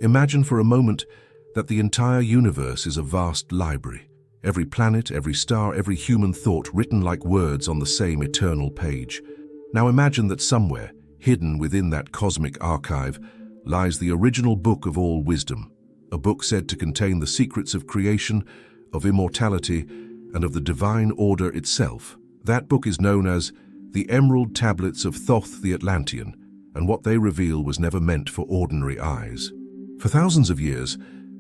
Imagine for a moment that the entire universe is a vast library. Every planet, every star, every human thought written like words on the same eternal page. Now imagine that somewhere, hidden within that cosmic archive, lies the original book of all wisdom, a book said to contain the secrets of creation, of immortality, and of the divine order itself. That book is known as the Emerald Tablets of Thoth the Atlantean, and what they reveal was never meant for ordinary eyes. For thousands of years,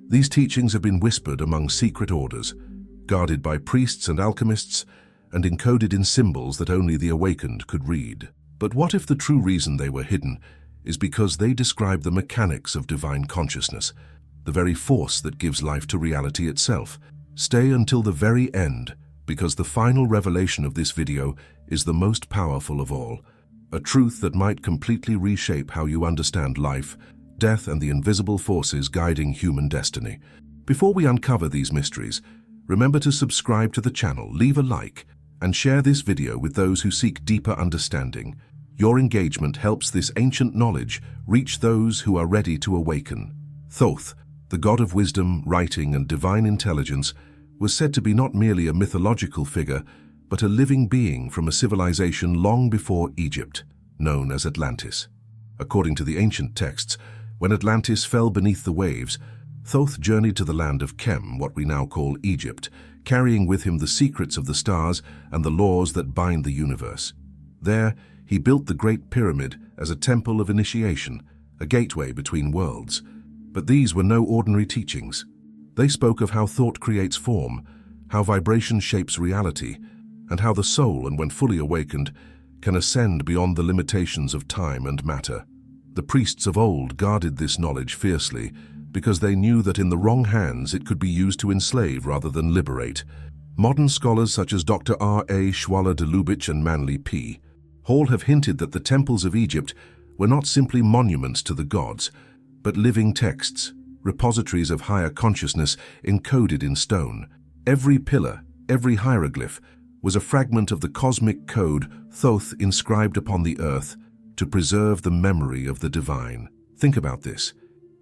these teachings have been whispered among secret orders, guarded by priests and alchemists, and encoded in symbols that only the awakened could read. But what if the true reason they were hidden is because they describe the mechanics of divine consciousness, the very force that gives life to reality itself? Stay until the very end, because the final revelation of this video is the most powerful of all, a truth that might completely reshape how you understand life, death, and the invisible forces guiding human destiny. Before we uncover these mysteries, remember to subscribe to the channel, leave a like, and share this video with those who seek deeper understanding. Your engagement helps this ancient knowledge reach those who are ready to awaken. Thoth, the god of wisdom, writing, and divine intelligence, was said to be not merely a mythological figure, but a living being from a civilization long before Egypt, known as Atlantis. According to the ancient texts, when Atlantis fell beneath the waves, Thoth journeyed to the land of Kem, what we now call Egypt, carrying with him the secrets of the stars and the laws that bind the universe. There, he built the Great Pyramid as a temple of initiation, a gateway between worlds. But these were no ordinary teachings. They spoke of how thought creates form, how vibration shapes reality, and how the soul, and when fully awakened, can ascend beyond the limitations of time and matter. The priests of old guarded this knowledge fiercely, because they knew that in the wrong hands it could be used to enslave rather than liberate. Modern scholars such as Dr. R.A. Schwaller de Lubitsch and Manly P. Hall have hinted that the temples of Egypt were not simply monuments to the gods, but living texts, repositories of higher consciousness encoded in stone. Every pillar, every hieroglyph, was a fragment of the cosmic code Thoth inscribed upon the earth to preserve the memory of the divine. Think about this.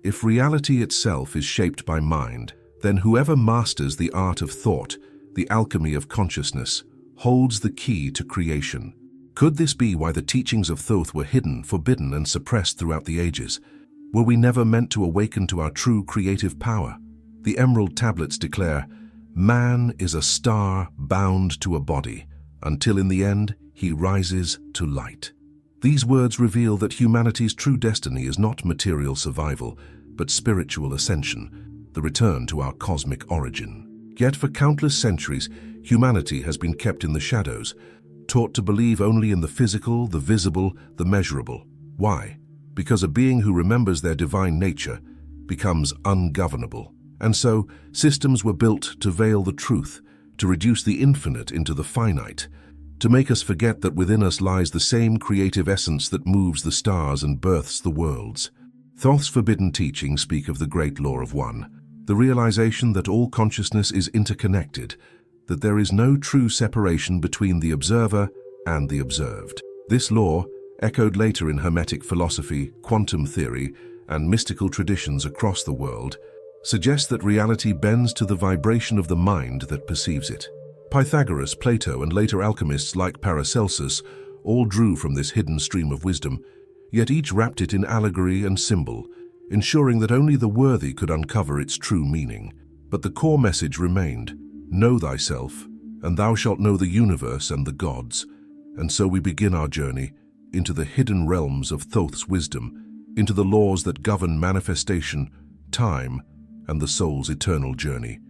If reality itself is shaped by mind, then whoever masters the art of thought, the alchemy of consciousness, holds the key to creation. Could this be why the teachings of Thoth were hidden, forbidden, and suppressed throughout the ages? Were we never meant to awaken to our true creative power? The Emerald Tablets declare, "Man is a star bound to a body, until in the end he rises to light." These words reveal that humanity's true destiny is not material survival, but spiritual ascension, the return to our cosmic origin. Yet for countless centuries, humanity has been kept in the shadows, taught to believe only in the physical, the visible, the measurable. Why? Because a being who remembers their divine nature becomes ungovernable. And so, systems were built to veil the truth, to reduce the infinite into the finite, to make us forget that within us lies the same creative essence that moves the stars and births the worlds. Thoth's forbidden teachings speak of the great law of one, the realization that all consciousness is interconnected, that there is no true separation between the observer and the observed. This law, echoed later in Hermetic philosophy, quantum theory, and mystical traditions across the world, suggests that reality bends to the vibration of the mind that perceives it. Pythagoras, Plato, and later alchemists like Paracelsus all drew from this hidden stream of wisdom, yet each wrapped it in allegory and symbol, ensuring that only the worthy could uncover its true meaning. But the core message remained: know thyself, and thou shalt know the universe and the gods. And so we begin our journey into the hidden realms of Thoth's wisdom, into the laws that govern manifestation, time, and the soul's eternal journey.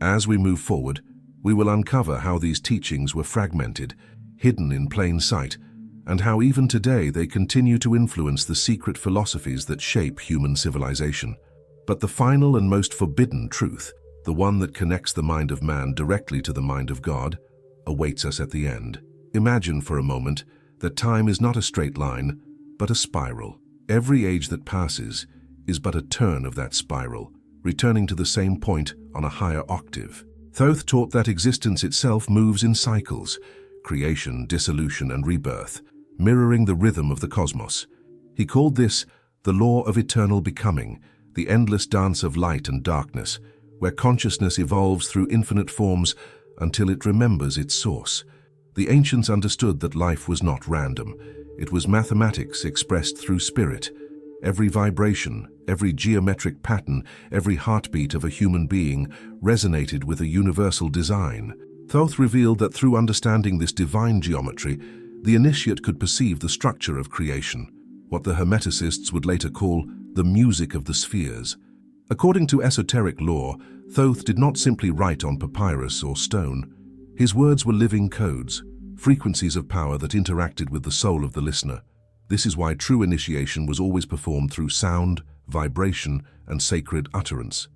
As we move forward, we will uncover how these teachings were fragmented, hidden in plain sight, and how even today they continue to influence the secret philosophies that shape human civilization. But the final and most forbidden truth, the one that connects the mind of man directly to the mind of God, awaits us at the end. Imagine for a moment that time is not a straight line, but a spiral. Every age that passes is but a turn of that spiral, returning to the same point on a higher octave. Thoth taught that existence itself moves in cycles, creation, dissolution, and rebirth, mirroring the rhythm of the cosmos. He called this the law of eternal becoming, the endless dance of light and darkness, where consciousness evolves through infinite forms until it remembers its source. The ancients understood that life was not random. It was mathematics expressed through spirit. Every vibration, every geometric pattern, every heartbeat of a human being resonated with a universal design. Thoth revealed that through understanding this divine geometry, the initiate could perceive the structure of creation, what the Hermeticists would later call the music of the spheres. According to esoteric lore, Thoth did not simply write on papyrus or stone. His words were living codes, frequencies of power that interacted with the soul of the listener. This is why true initiation was always performed through sound, vibration, and sacred utterance.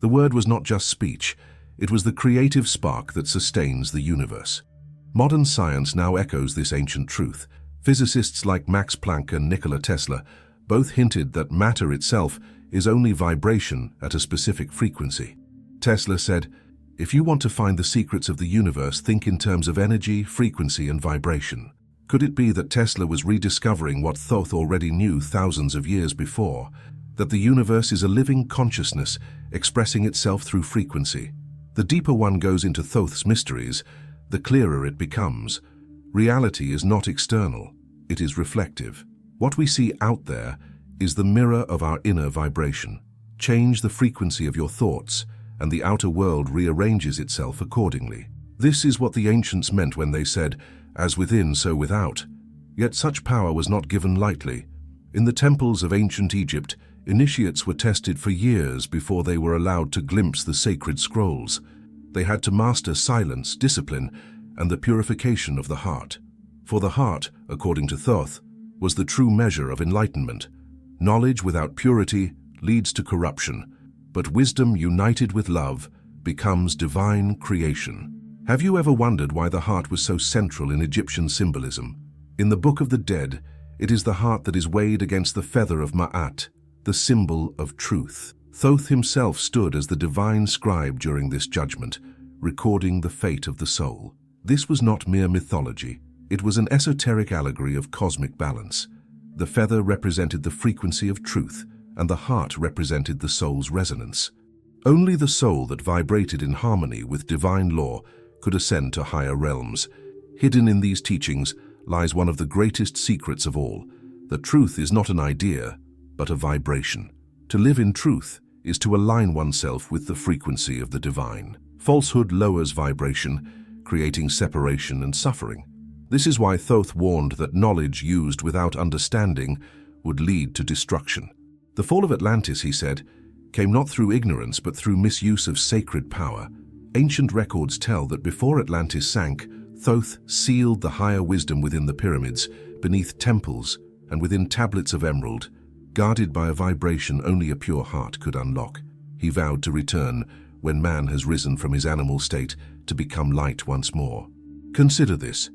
The word was not just speech, it was the creative spark that sustains the universe. Modern science now echoes this ancient truth. Physicists like Max Planck and Nikola Tesla both hinted that matter itself is only vibration at a specific frequency. Tesla said, "If you want to find the secrets of the universe, think in terms of energy, frequency, and vibration." Could it be that Tesla was rediscovering what Thoth already knew thousands of years before, that the universe is a living consciousness expressing itself through frequency? The deeper one goes into Thoth's mysteries, the clearer it becomes. Reality is not external, it is reflective. What we see out there is the mirror of our inner vibration. Change the frequency of your thoughts, and the outer world rearranges itself accordingly. This is what the ancients meant when they said, "As within, so without." Yet such power was not given lightly. In the temples of ancient Egypt, initiates were tested for years before they were allowed to glimpse the sacred scrolls. They had to master silence, discipline, and the purification of the heart. For the heart, according to Thoth, was the true measure of enlightenment. Knowledge without purity leads to corruption, but wisdom united with love becomes divine creation. Have you ever wondered why the heart was so central in Egyptian symbolism? In the Book of the Dead, it is the heart that is weighed against the feather of Ma'at, the symbol of truth. Thoth himself stood as the divine scribe during this judgment, recording the fate of the soul. This was not mere mythology. It was an esoteric allegory of cosmic balance. The feather represented the frequency of truth, and the heart represented the soul's resonance. Only the soul that vibrated in harmony with divine law could ascend to higher realms. Hidden in these teachings lies one of the greatest secrets of all, that truth is not an idea, but a vibration. To live in truth is to align oneself with the frequency of the divine. Falsehood lowers vibration, creating separation and suffering. This is why Thoth warned that knowledge used without understanding would lead to destruction. The fall of Atlantis, he said, came not through ignorance but through misuse of sacred power. Ancient records tell that before Atlantis sank, Thoth sealed the higher wisdom within the pyramids, beneath temples, and within tablets of emerald, guarded by a vibration only a pure heart could unlock. He vowed to return when man has risen from his animal state to become light once more. Consider this.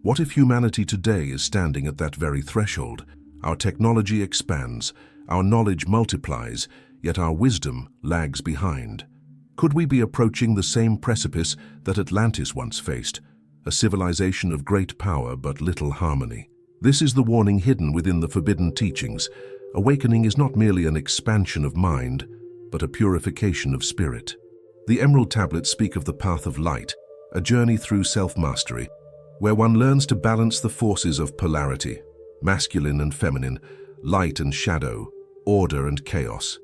What if humanity today is standing at that very threshold? Our technology expands, our knowledge multiplies, yet our wisdom lags behind. Could we be approaching the same precipice that Atlantis once faced, a civilization of great power but little harmony? This is the warning hidden within the forbidden teachings. Awakening is not merely an expansion of mind, but a purification of spirit. The Emerald Tablets speak of the path of light, a journey through self-mastery, where one learns to balance the forces of polarity, masculine and feminine, light and shadow, order and chaos.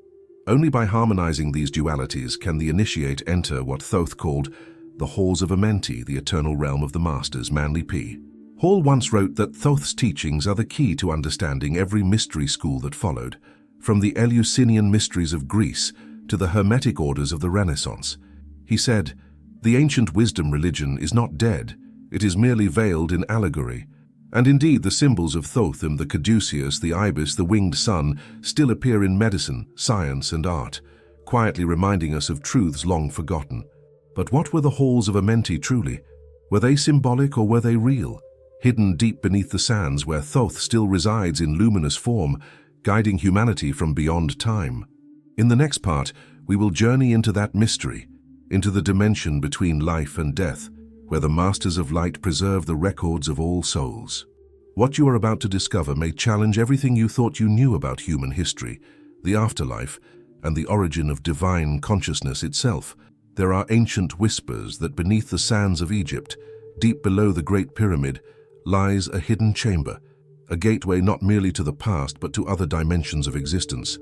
Only by harmonizing these dualities can the initiate enter what Thoth called the Halls of Amenti, the eternal realm of the Masters, Manly P. Hall once wrote that Thoth's teachings are the key to understanding every mystery school that followed, from the Eleusinian mysteries of Greece to the Hermetic orders of the Renaissance. He said, "The ancient wisdom religion is not dead, it is merely veiled in allegory." And indeed, the symbols of Thotham, the caduceus, the ibis, the winged sun, still appear in medicine, science, and art, quietly reminding us of truths long forgotten. But what were the Halls of Amenti truly? Were they symbolic or were they real? Hidden deep beneath the sands where Thoth still resides in luminous form, guiding humanity from beyond time. In the next part, we will journey into that mystery, into the dimension between life and death, where the Masters of Light preserve the records of all souls. What you are about to discover may challenge everything you thought you knew about human history, the afterlife, and the origin of divine consciousness itself. There are ancient whispers that beneath the sands of Egypt, deep below the Great Pyramid, lies a hidden chamber, a gateway not merely to the past but to other dimensions of existence.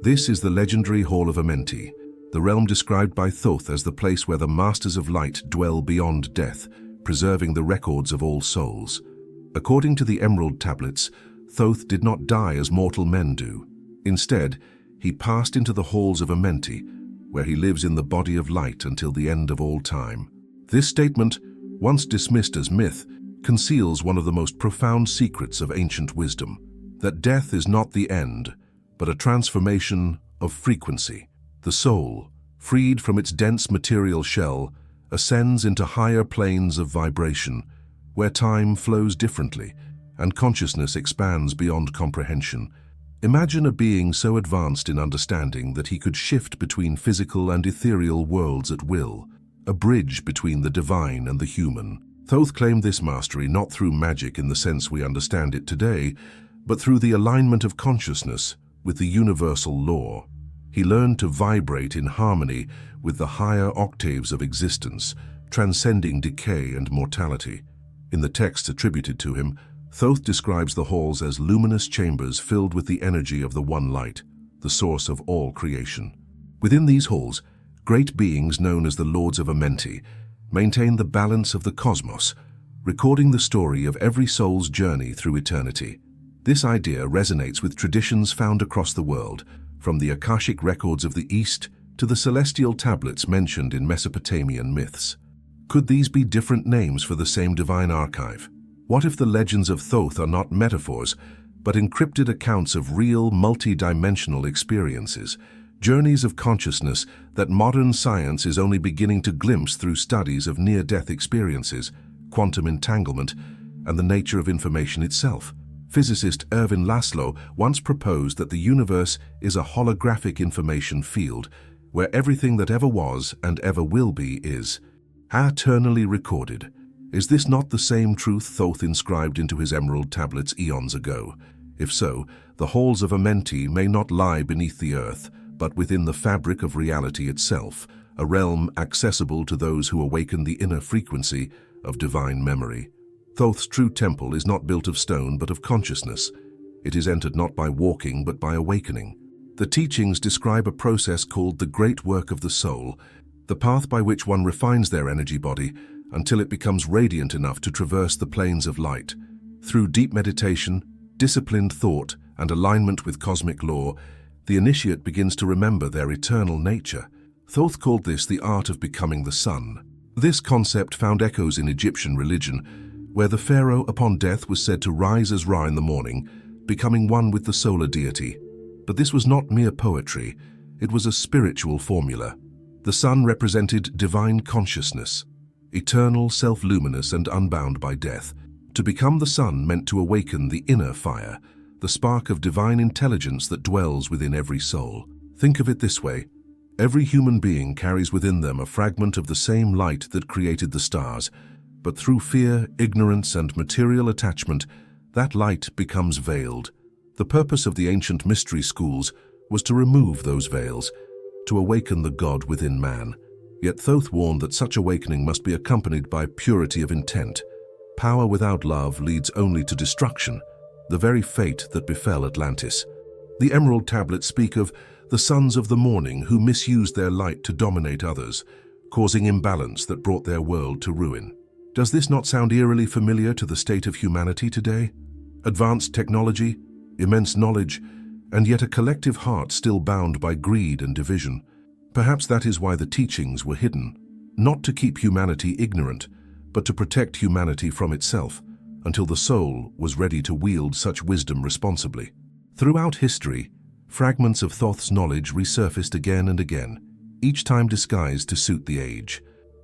This is the legendary Hall of Amenti, the realm described by Thoth as the place where the Masters of Light dwell beyond death, preserving the records of all souls. According to the Emerald Tablets, Thoth did not die as mortal men do. Instead, he passed into the Halls of Amenti, where he lives in the body of light until the end of all time. This statement, once dismissed as myth, conceals one of the most profound secrets of ancient wisdom, that death is not the end, but a transformation of frequency. The soul, freed from its dense material shell, ascends into higher planes of vibration, where time flows differently and consciousness expands beyond comprehension. Imagine a being so advanced in understanding that he could shift between physical and ethereal worlds at will, a bridge between the divine and the human. Thoth claimed this mastery not through magic in the sense we understand it today, but through the alignment of consciousness with the universal law. He learned to vibrate in harmony with the higher octaves of existence, transcending decay and mortality. In the texts attributed to him, Thoth describes the halls as luminous chambers filled with the energy of the One Light, the source of all creation. Within these halls, great beings known as the Lords of Amenti maintain the balance of the cosmos, recording the story of every soul's journey through eternity. This idea resonates with traditions found across the world, from the Akashic records of the East to the celestial tablets mentioned in Mesopotamian myths. Could these be different names for the same divine archive? What if the legends of Thoth are not metaphors, but encrypted accounts of real, multi-dimensional experiences, journeys of consciousness that modern science is only beginning to glimpse through studies of near-death experiences, quantum entanglement, and the nature of information itself? Physicist Erwin Laszlo once proposed that the universe is a holographic information field, where everything that ever was and ever will be is eternally recorded. Is this not the same truth Thoth inscribed into his Emerald Tablets eons ago? If so, the Halls of Amenti may not lie beneath the earth, but within the fabric of reality itself, a realm accessible to those who awaken the inner frequency of divine memory. Thoth's true temple is not built of stone but of consciousness. It is entered not by walking but by awakening. The teachings describe a process called the great work of the soul, the path by which one refines their energy body until it becomes radiant enough to traverse the planes of light. Through deep meditation, disciplined thought, and alignment with cosmic law, the initiate begins to remember their eternal nature. Thoth called this the art of becoming the sun. This concept found echoes in Egyptian religion, where the pharaoh upon death was said to rise as Ra in the morning, becoming one with the solar deity. But this was not mere poetry, it was a spiritual formula. The sun represented divine consciousness, eternal, self-luminous and unbound by death. To become the sun meant to awaken the inner fire, the spark of divine intelligence that dwells within every soul. Think of it this way: every human being carries within them a fragment of the same light that created the stars, but through fear, ignorance, and material attachment, that light becomes veiled. The purpose of the ancient mystery schools was to remove those veils, to awaken the God within man. Yet Thoth warned that such awakening must be accompanied by purity of intent. Power without love leads only to destruction, the very fate that befell Atlantis. The Emerald Tablets speak of the sons of the morning who misused their light to dominate others, causing imbalance that brought their world to ruin. Does this not sound eerily familiar to the state of humanity today? Advanced technology, immense knowledge, and yet a collective heart still bound by greed and division. Perhaps that is why the teachings were hidden, not to keep humanity ignorant, but to protect humanity from itself, until the soul was ready to wield such wisdom responsibly. Throughout history, fragments of Thoth's knowledge resurfaced again and again, each time disguised to suit the age.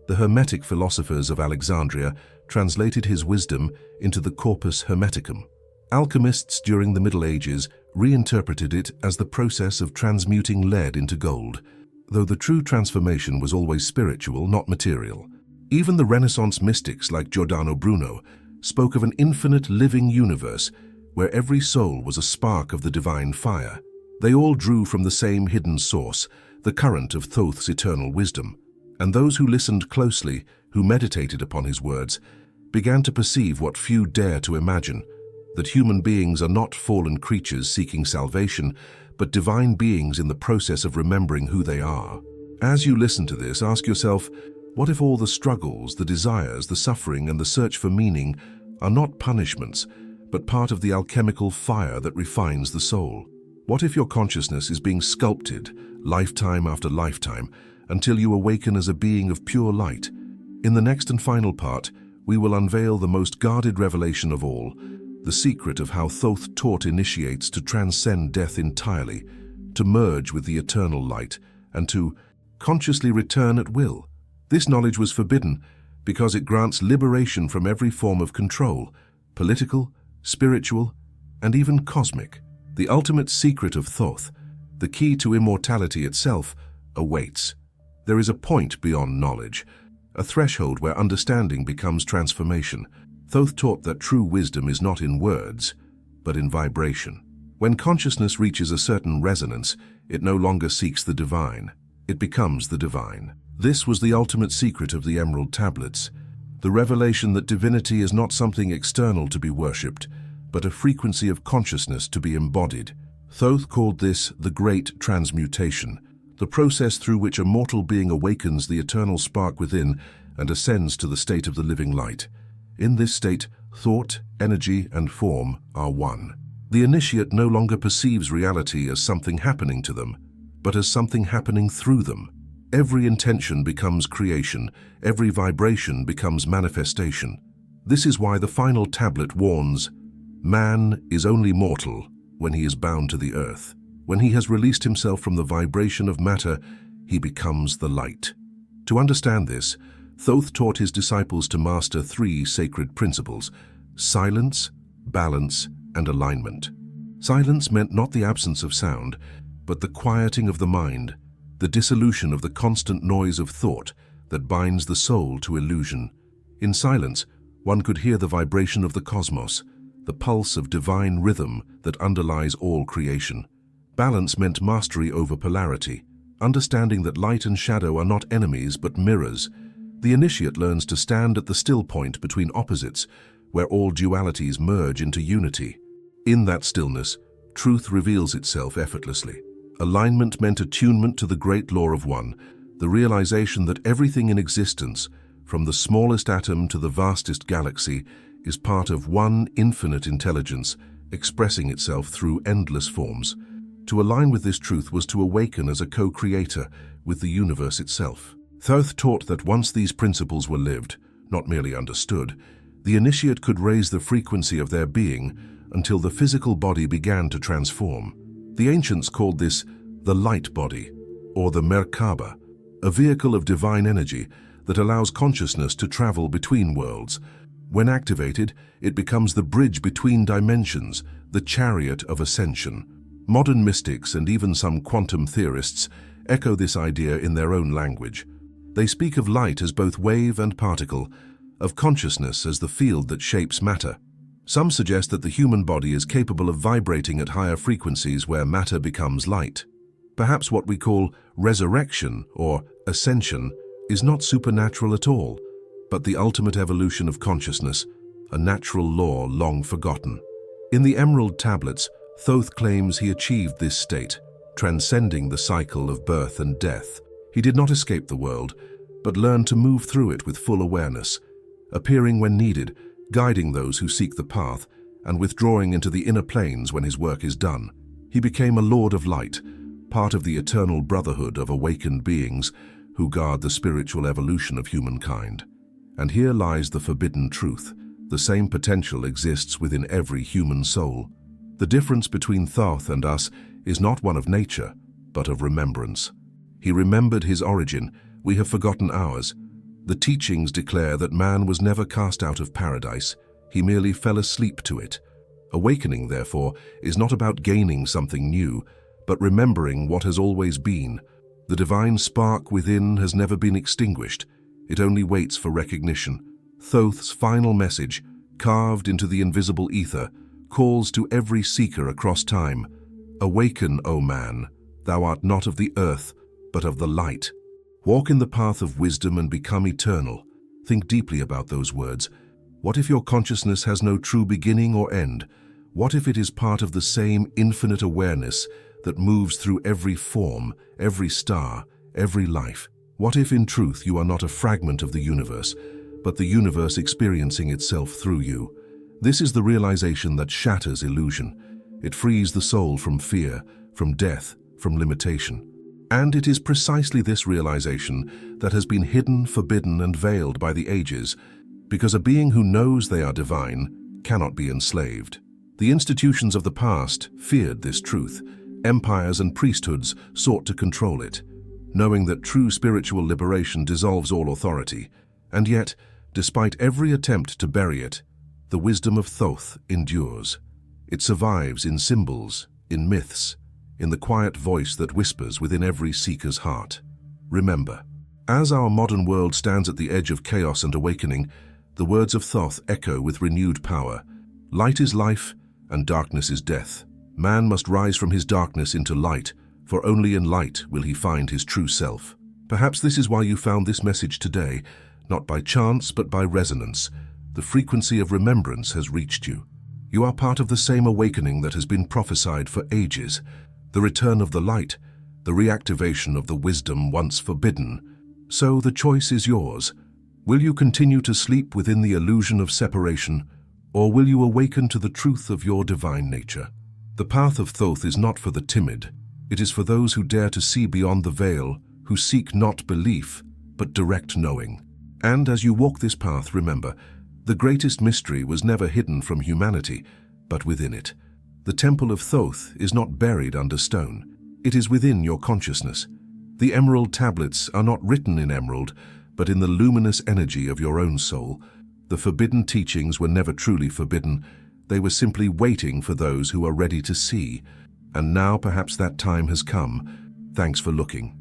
The Hermetic philosophers of Alexandria translated his wisdom into the Corpus Hermeticum. Alchemists during the Middle Ages reinterpreted it as the process of transmuting lead into gold, though the true transformation was always spiritual, not material. Even the Renaissance mystics like Giordano Bruno spoke of an infinite living universe where every soul was a spark of the divine fire. They all drew from the same hidden source, the current of Thoth's eternal wisdom. And those who listened closely, who meditated upon his words, began to perceive what few dare to imagine, that human beings are not fallen creatures seeking salvation, but divine beings in the process of remembering who they are. As you listen to this, ask yourself, what if all the struggles, the desires, the suffering, and the search for meaning are not punishments, but part of the alchemical fire that refines the soul? What if your consciousness is being sculpted, lifetime after lifetime, until you awaken as a being of pure light? In the next and final part, we will unveil the most guarded revelation of all, the secret of how Thoth taught initiates to transcend death entirely, to merge with the eternal light, and to consciously return at will. This knowledge was forbidden because it grants liberation from every form of control, political, spiritual, and even cosmic. The ultimate secret of Thoth, the key to immortality itself, awaits. There is a point beyond knowledge, a threshold where understanding becomes transformation. Thoth taught that true wisdom is not in words, but in vibration. When consciousness reaches a certain resonance, it no longer seeks the divine. It becomes the divine. This was the ultimate secret of the Emerald Tablets, the revelation that divinity is not something external to be worshipped, but a frequency of consciousness to be embodied. Thoth called this the Great Transmutation, the process through which a mortal being awakens the eternal spark within and ascends to the state of the living light. In this state, thought, energy, and form are one. The initiate no longer perceives reality as something happening to them, but as something happening through them. Every intention becomes creation, every vibration becomes manifestation. This is why the final tablet warns, man is only mortal when he is bound to the earth. When he has released himself from the vibration of matter, he becomes the light. To understand this, Thoth taught his disciples to master three sacred principles: silence, balance, and alignment. Silence meant not the absence of sound, but the quieting of the mind, the dissolution of the constant noise of thought that binds the soul to illusion. In silence, one could hear the vibration of the cosmos, the pulse of divine rhythm that underlies all creation. Balance meant mastery over polarity, understanding that light and shadow are not enemies but mirrors. The initiate learns to stand at the still point between opposites, where all dualities merge into unity. In that stillness, truth reveals itself effortlessly. Alignment meant attunement to the great law of one, the realization that everything in existence, from the smallest atom to the vastest galaxy, is part of one infinite intelligence, expressing itself through endless forms. To align with this truth was to awaken as a co-creator with the universe itself. Thoth taught that once these principles were lived, not merely understood, the initiate could raise the frequency of their being until the physical body began to transform. The ancients called this the light body, or the Merkaba, a vehicle of divine energy that allows consciousness to travel between worlds. When activated, it becomes the bridge between dimensions, the chariot of ascension. Modern mystics and even some quantum theorists echo this idea in their own language. They speak of light as both wave and particle, of consciousness as the field that shapes matter. Some suggest that the human body is capable of vibrating at higher frequencies where matter becomes light. Perhaps what we call resurrection or ascension is not supernatural at all, but the ultimate evolution of consciousness, a natural law long forgotten. In the Emerald Tablets, Thoth claims he achieved this state, transcending the cycle of birth and death. He did not escape the world, but learned to move through it with full awareness, appearing when needed, guiding those who seek the path, and withdrawing into the inner planes when his work is done. He became a Lord of Light, part of the eternal brotherhood of awakened beings who guard the spiritual evolution of humankind. And here lies the forbidden truth. The same potential exists within every human soul. The difference between Thoth and us is not one of nature, but of remembrance. He remembered his origin, we have forgotten ours. The teachings declare that man was never cast out of paradise, he merely fell asleep to it. Awakening, therefore, is not about gaining something new, but remembering what has always been. The divine spark within has never been extinguished, it only waits for recognition. Thoth's final message, carved into the invisible ether, calls to every seeker across time. Awaken, O man, thou art not of the earth, but of the light. Walk in the path of wisdom and become eternal. Think deeply about those words. What if your consciousness has no true beginning or end? What if it is part of the same infinite awareness that moves through every form, every star, every life? What if in truth you are not a fragment of the universe, but the universe experiencing itself through you? This is the realization that shatters illusion. It frees the soul from fear, from death, from limitation. And it is precisely this realization that has been hidden, forbidden, and veiled by the ages, because a being who knows they are divine cannot be enslaved. The institutions of the past feared this truth. Empires and priesthoods sought to control it, knowing that true spiritual liberation dissolves all authority. And yet, despite every attempt to bury it, the wisdom of Thoth endures. It survives in symbols, in myths, in the quiet voice that whispers within every seeker's heart. Remember, as our modern world stands at the edge of chaos and awakening, the words of Thoth echo with renewed power. Light is life, and darkness is death. Man must rise from his darkness into light, for only in light will he find his true self. Perhaps this is why you found this message today, not by chance but by resonance. The frequency of remembrance has reached you. You are part of the same awakening that has been prophesied for ages, the return of the light, the reactivation of the wisdom once forbidden. So the choice is yours. Will you continue to sleep within the illusion of separation, or will you awaken to the truth of your divine nature? The path of Thoth is not for the timid. It is for those who dare to see beyond the veil, who seek not belief, but direct knowing. And as you walk this path, remember, the greatest mystery was never hidden from humanity, but within it. The temple of Thoth is not buried under stone. It is within your consciousness. The emerald tablets are not written in emerald, but in the luminous energy of your own soul. The forbidden teachings were never truly forbidden. They were simply waiting for those who are ready to see. And now perhaps that time has come. Thanks for looking.